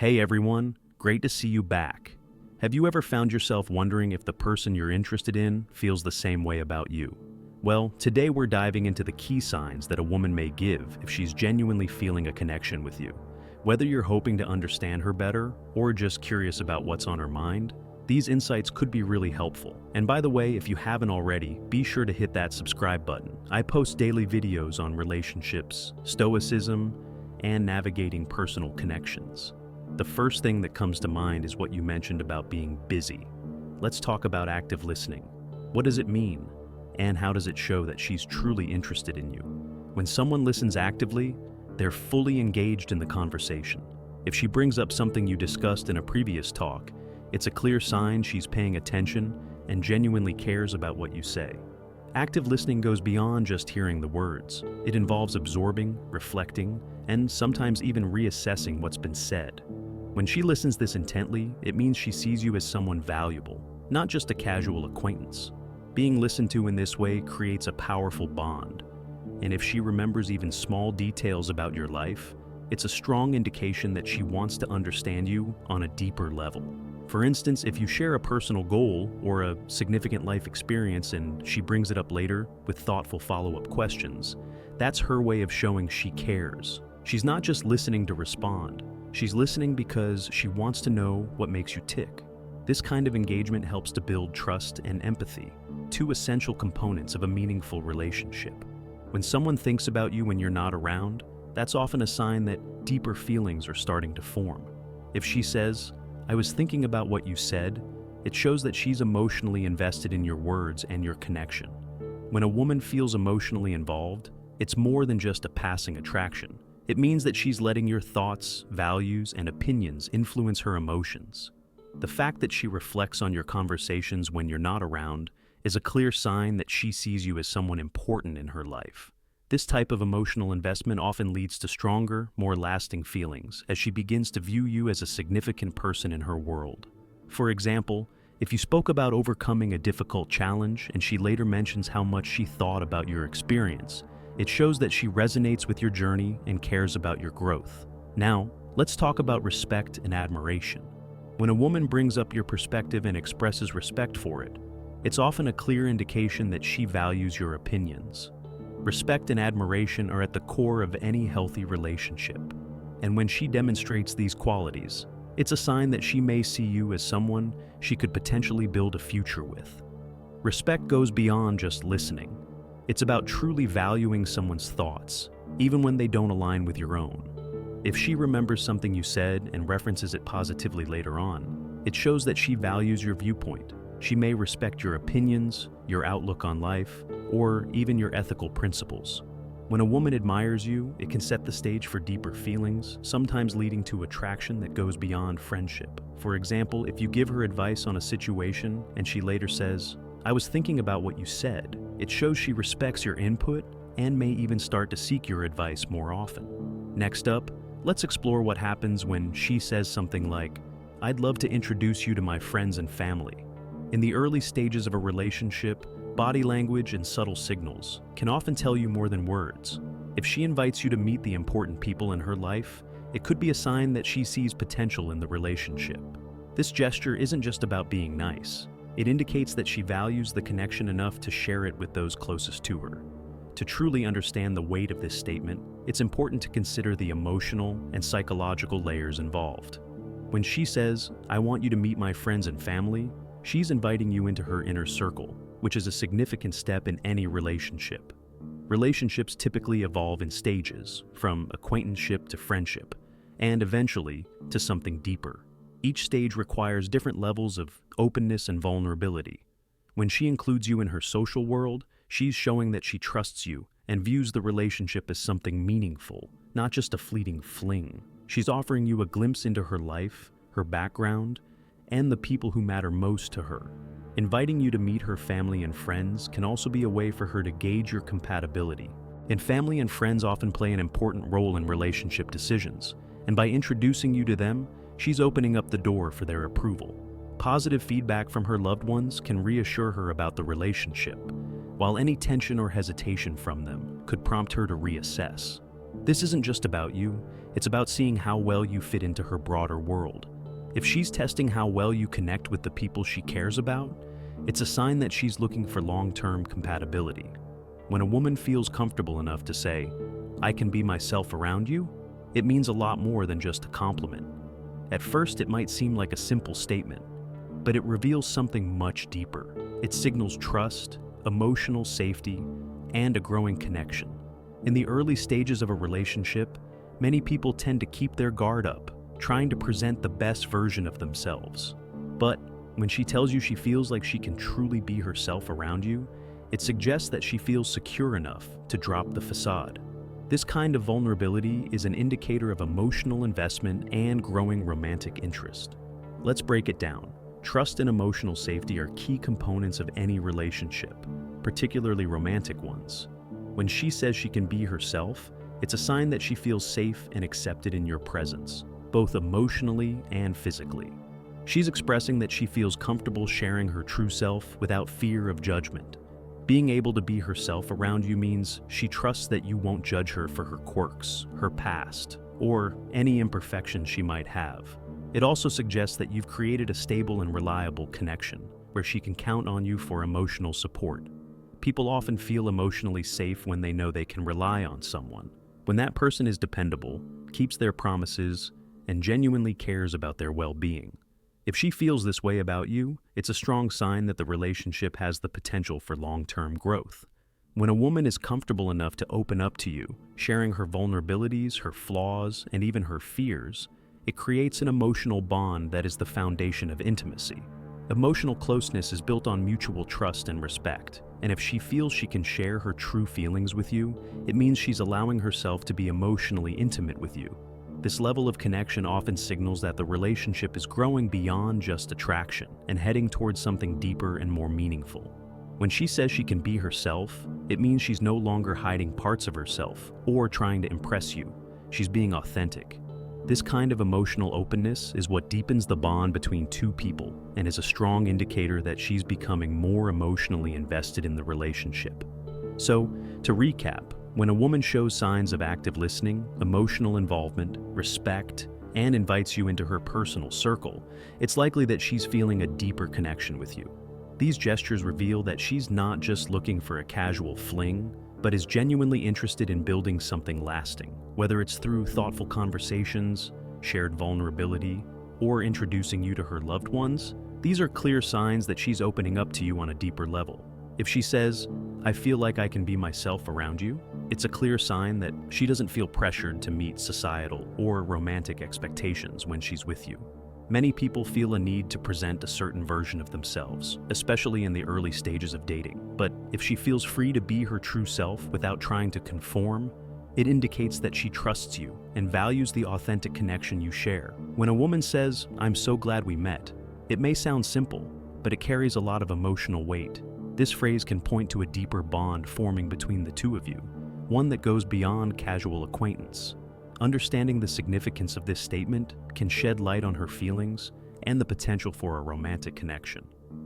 Hey everyone, great to see you back. Have you ever found yourself wondering if the person you're interested in feels the same way about you? Well, today we're diving into the key signs that a woman may give if she's genuinely feeling a connection with you. Whether you're hoping to understand her better or just curious about what's on her mind, these insights could be really helpful. And by the way, if you haven't already, be sure to hit that subscribe button. I post daily videos on relationships, stoicism, and navigating personal connections. The first thing that comes to mind is what you mentioned about being busy. Let's talk about active listening. What does it mean? And how does it show that she's truly interested in you? When someone listens actively, they're fully engaged in the conversation. If she brings up something you discussed in a previous talk, it's a clear sign she's paying attention and genuinely cares about what you say. Active listening goes beyond just hearing the words. It involves absorbing, reflecting, and sometimes even reassessing what's been said. When she listens this intently, it means she sees you as someone valuable, not just a casual acquaintance. Being listened to in this way creates a powerful bond. And if she remembers even small details about your life, it's a strong indication that she wants to understand you on a deeper level. For instance, if you share a personal goal or a significant life experience and she brings it up later with thoughtful follow-up questions, that's her way of showing she cares. She's not just listening to respond. She's listening because she wants to know what makes you tick. This kind of engagement helps to build trust and empathy, two essential components of a meaningful relationship. When someone thinks about you when you're not around, that's often a sign that deeper feelings are starting to form. If she says, "I was thinking about what you said," it shows that she's emotionally invested in your words and your connection. When a woman feels emotionally involved, it's more than just a passing attraction. It means that she's letting your thoughts, values, and opinions influence her emotions. The fact that she reflects on your conversations when you're not around is a clear sign that she sees you as someone important in her life. This type of emotional investment often leads to stronger, more lasting feelings as she begins to view you as a significant person in her world. For example, if you spoke about overcoming a difficult challenge and she later mentions how much she thought about your experience, it shows that she resonates with your journey and cares about your growth. Now, let's talk about respect and admiration. When a woman brings up your perspective and expresses respect for it, it's often a clear indication that she values your opinions. Respect and admiration are at the core of any healthy relationship. And when she demonstrates these qualities, it's a sign that she may see you as someone she could potentially build a future with. Respect goes beyond just listening. It's about truly valuing someone's thoughts, even when they don't align with your own. If she remembers something you said and references it positively later on, it shows that she values your viewpoint. She may respect your opinions, your outlook on life, or even your ethical principles. When a woman admires you, it can set the stage for deeper feelings, sometimes leading to attraction that goes beyond friendship. For example, if you give her advice on a situation and she later says, "I was thinking about what you said," it shows she respects your input and may even start to seek your advice more often. Next up, let's explore what happens when she says something like, "I'd love to introduce you to my friends and family." In the early stages of a relationship, body language and subtle signals can often tell you more than words. If she invites you to meet the important people in her life, it could be a sign that she sees potential in the relationship. This gesture isn't just about being nice. It indicates that she values the connection enough to share it with those closest to her. To truly understand the weight of this statement, it's important to consider the emotional and psychological layers involved. When she says, "I want you to meet my friends and family," she's inviting you into her inner circle, which is a significant step in any relationship. Relationships typically evolve in stages, from acquaintanceship to friendship, and eventually to something deeper. Each stage requires different levels of openness and vulnerability. When she includes you in her social world, she's showing that she trusts you and views the relationship as something meaningful, not just a fleeting fling. She's offering you a glimpse into her life, her background, and the people who matter most to her. Inviting you to meet her family and friends can also be a way for her to gauge your compatibility. And family and friends often play an important role in relationship decisions, and by introducing you to them, she's opening up the door for their approval. Positive feedback from her loved ones can reassure her about the relationship, while any tension or hesitation from them could prompt her to reassess. This isn't just about you, it's about seeing how well you fit into her broader world. If she's testing how well you connect with the people she cares about, it's a sign that she's looking for long-term compatibility. When a woman feels comfortable enough to say, "I can be myself around you," it means a lot more than just a compliment. At first, it might seem like a simple statement, but it reveals something much deeper. It signals trust, emotional safety, and a growing connection. In the early stages of a relationship, many people tend to keep their guard up, trying to present the best version of themselves. But when she tells you she feels like she can truly be herself around you, it suggests that she feels secure enough to drop the facade. This kind of vulnerability is an indicator of emotional investment and growing romantic interest. Let's break it down. Trust and emotional safety are key components of any relationship, particularly romantic ones. When she says she can be herself, it's a sign that she feels safe and accepted in your presence, both emotionally and physically. She's expressing that she feels comfortable sharing her true self without fear of judgment. Being able to be herself around you means she trusts that you won't judge her for her quirks, her past, or any imperfections she might have. It also suggests that you've created a stable and reliable connection, where she can count on you for emotional support. People often feel emotionally safe when they know they can rely on someone. When that person is dependable, keeps their promises, and genuinely cares about their well-being. If she feels this way about you, it's a strong sign that the relationship has the potential for long-term growth. When a woman is comfortable enough to open up to you, sharing her vulnerabilities, her flaws, and even her fears, it creates an emotional bond that is the foundation of intimacy. Emotional closeness is built on mutual trust and respect, and if she feels she can share her true feelings with you, it means she's allowing herself to be emotionally intimate with you. This level of connection often signals that the relationship is growing beyond just attraction and heading towards something deeper and more meaningful. When she says she can be herself, it means she's no longer hiding parts of herself or trying to impress you. She's being authentic. This kind of emotional openness is what deepens the bond between two people and is a strong indicator that she's becoming more emotionally invested in the relationship. So, to recap, when a woman shows signs of active listening, emotional involvement, respect, and invites you into her personal circle, it's likely that she's feeling a deeper connection with you. These gestures reveal that she's not just looking for a casual fling, but is genuinely interested in building something lasting, whether it's through thoughtful conversations, shared vulnerability, or introducing you to her loved ones. These are clear signs that she's opening up to you on a deeper level. If she says, "I feel like I can be myself around you," it's a clear sign that she doesn't feel pressured to meet societal or romantic expectations when she's with you. Many people feel a need to present a certain version of themselves, especially in the early stages of dating. But if she feels free to be her true self without trying to conform, it indicates that she trusts you and values the authentic connection you share. When a woman says, "I'm so glad we met," it may sound simple, but it carries a lot of emotional weight. This phrase can point to a deeper bond forming between the two of you, one that goes beyond casual acquaintance. Understanding the significance of this statement can shed light on her feelings and the potential for a romantic connection.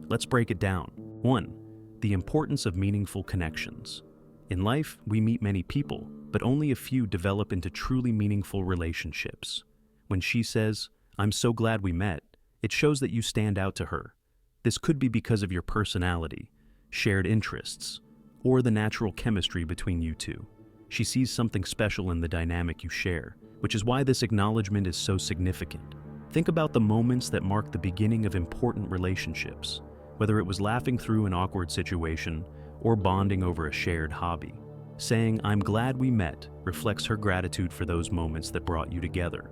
Let's break it down. 1. The importance of meaningful connections. In life, we meet many people, but only a few develop into truly meaningful relationships. When she says, "I'm so glad we met," it shows that you stand out to her. This could be because of your personality, shared interests, or the natural chemistry between you two. She sees something special in the dynamic you share, which is why this acknowledgement is so significant. Think about the moments that mark the beginning of important relationships, whether it was laughing through an awkward situation or bonding over a shared hobby. Saying, "I'm glad we met," reflects her gratitude for those moments that brought you together.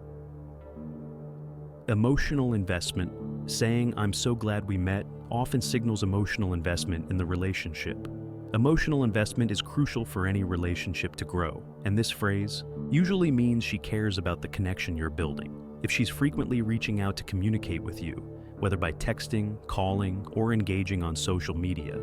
Emotional investment. Saying, "I'm so glad we met," often signals emotional investment in the relationship. Emotional investment is crucial for any relationship to grow, and this phrase usually means she cares about the connection you're building. If she's frequently reaching out to communicate with you, whether by texting, calling, or engaging on social media,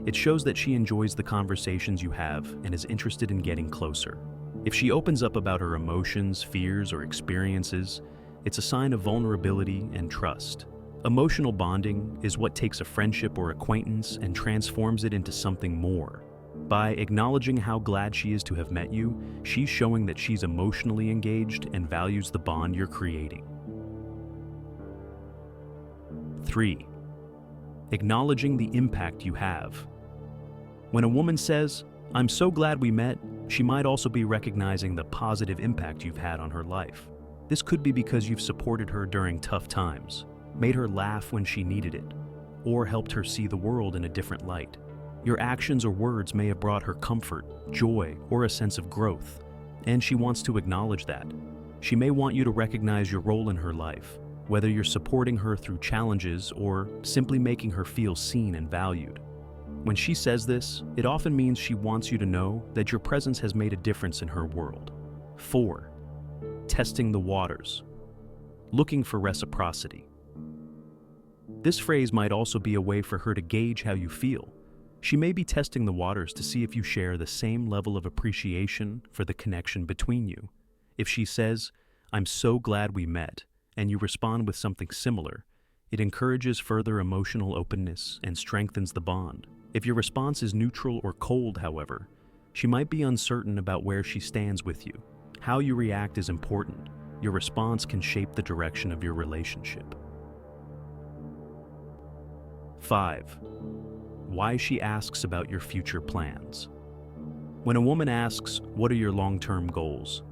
it shows that she enjoys the conversations you have and is interested in getting closer. If she opens up about her emotions, fears, or experiences, it's a sign of vulnerability and trust. Emotional bonding is what takes a friendship or acquaintance and transforms it into something more. By acknowledging how glad she is to have met you, she's showing that she's emotionally engaged and values the bond you're creating. 3. Acknowledging the impact you have. When a woman says, "I'm so glad we met," she might also be recognizing the positive impact you've had on her life. This could be because you've supported her during tough times, made her laugh when she needed it, or helped her see the world in a different light. Your actions or words may have brought her comfort, joy, or a sense of growth, and she wants to acknowledge that. She may want you to recognize your role in her life, whether you're supporting her through challenges or simply making her feel seen and valued. When she says this, it often means she wants you to know that your presence has made a difference in her world. 4. Testing the waters. Looking for reciprocity. This phrase might also be a way for her to gauge how you feel. She may be testing the waters to see if you share the same level of appreciation for the connection between you. If she says, "I'm so glad we met," and you respond with something similar, it encourages further emotional openness and strengthens the bond. If your response is neutral or cold, however, she might be uncertain about where she stands with you. How you react is important. Your response can shape the direction of your relationship. 5. Why she asks about your future plans. When a woman asks, "What are your long-term goals?"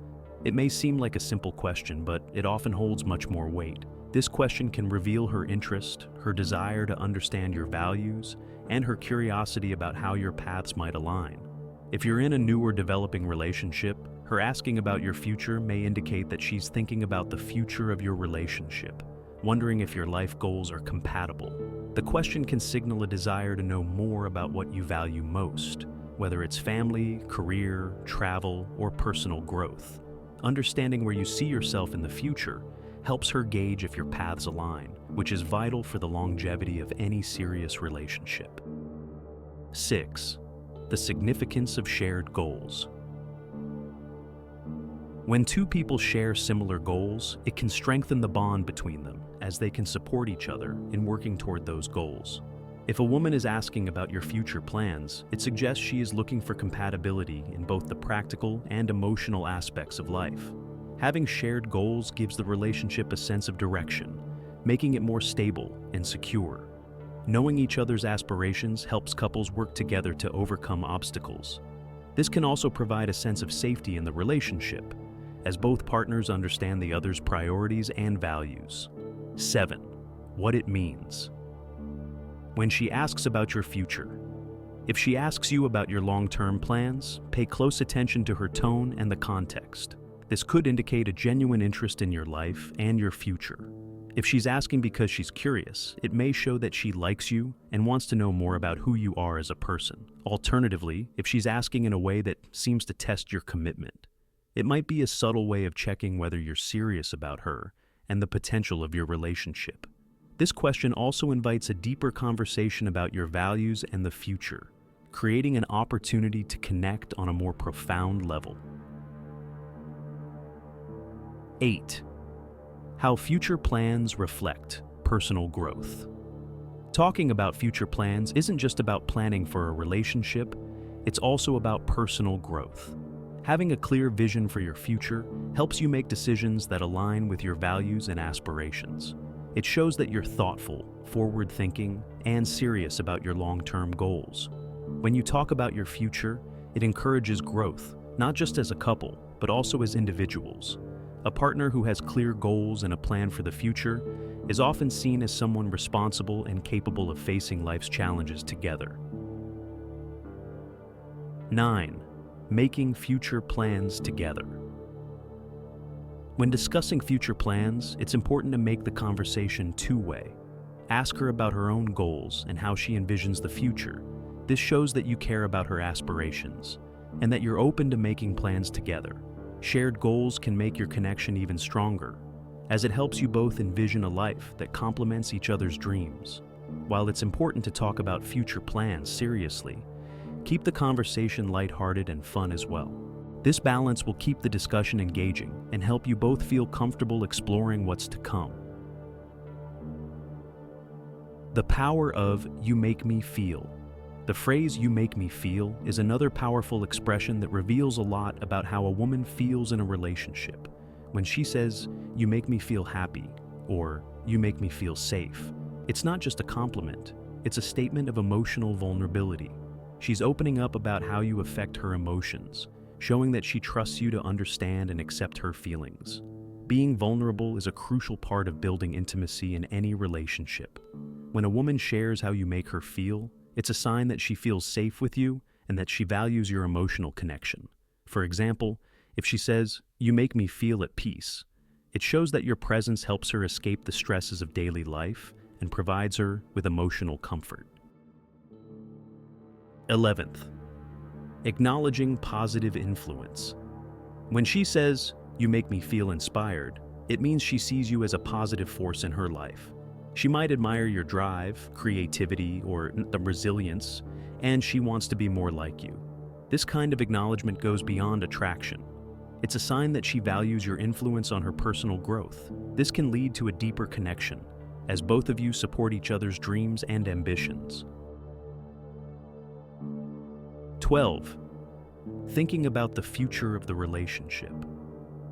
it may seem like a simple question, but it often holds much more weight. This question can reveal her interest, her desire to understand your values, and her curiosity about how your paths might align. If you're in a new or developing relationship, her asking about your future may indicate that she's thinking about the future of your relationship, wondering if your life goals are compatible. The question can signal a desire to know more about what you value most, whether it's family, career, travel, or personal growth. Understanding where you see yourself in the future helps her gauge if your paths align, which is vital for the longevity of any serious relationship. 6. The significance of shared goals. When two people share similar goals, it can strengthen the bond between them, as they can support each other in working toward those goals. If a woman is asking about your future plans, it suggests she is looking for compatibility in both the practical and emotional aspects of life. Having shared goals gives the relationship a sense of direction, making it more stable and secure. Knowing each other's aspirations helps couples work together to overcome obstacles. This can also provide a sense of safety in the relationship, as both partners understand the other's priorities and values. 7. What it means. When she asks about your future. If she asks you about your long-term plans, pay close attention to her tone and the context. This could indicate a genuine interest in your life and your future. If she's asking because she's curious, it may show that she likes you and wants to know more about who you are as a person. Alternatively, if she's asking in a way that seems to test your commitment, it might be a subtle way of checking whether you're serious about her and the potential of your relationship. This question also invites a deeper conversation about your values and the future, creating an opportunity to connect on a more profound level. 8. How future plans reflect personal growth. Talking about future plans isn't just about planning for a relationship, it's also about personal growth. Having a clear vision for your future helps you make decisions that align with your values and aspirations. It shows that you're thoughtful, forward-thinking, and serious about your long-term goals. When you talk about your future, it encourages growth, not just as a couple, but also as individuals. A partner who has clear goals and a plan for the future is often seen as someone responsible and capable of facing life's challenges together. 9. Making future plans together. When discussing future plans, it's important to make the conversation two-way. Ask her about her own goals and how she envisions the future. This shows that you care about her aspirations and that you're open to making plans together. Shared goals can make your connection even stronger, as it helps you both envision a life that complements each other's dreams. While it's important to talk about future plans seriously, keep the conversation lighthearted and fun as well. This balance will keep the discussion engaging and help you both feel comfortable exploring what's to come. The power of "you make me feel." The phrase "you make me feel" is another powerful expression that reveals a lot about how a woman feels in a relationship. When she says, "you make me feel happy," or "you make me feel safe," it's not just a compliment, it's a statement of emotional vulnerability. She's opening up about how you affect her emotions, showing that she trusts you to understand and accept her feelings. Being vulnerable is a crucial part of building intimacy in any relationship. When a woman shares how you make her feel, it's a sign that she feels safe with you and that she values your emotional connection. For example, if she says, "you make me feel at peace," it shows that your presence helps her escape the stresses of daily life and provides her with emotional comfort. 11th, acknowledging positive influence. When she says, "you make me feel inspired," it means she sees you as a positive force in her life. She might admire your drive, creativity, or the resilience, and she wants to be more like you. This kind of acknowledgement goes beyond attraction. It's a sign that she values your influence on her personal growth. This can lead to a deeper connection, as both of you support each other's dreams and ambitions. 12. Thinking about the future of the relationship.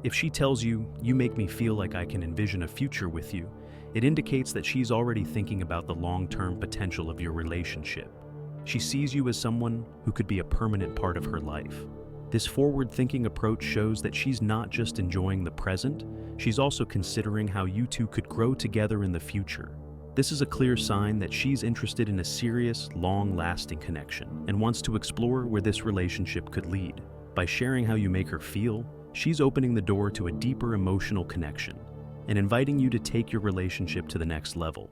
If she tells you, "you make me feel like I can envision a future with you," it indicates that she's already thinking about the long-term potential of your relationship. She sees you as someone who could be a permanent part of her life. This forward-thinking approach shows that she's not just enjoying the present, she's also considering how you two could grow together in the future. This is a clear sign that she's interested in a serious, long-lasting connection and wants to explore where this relationship could lead. By sharing how you make her feel, she's opening the door to a deeper emotional connection and inviting you to take your relationship to the next level.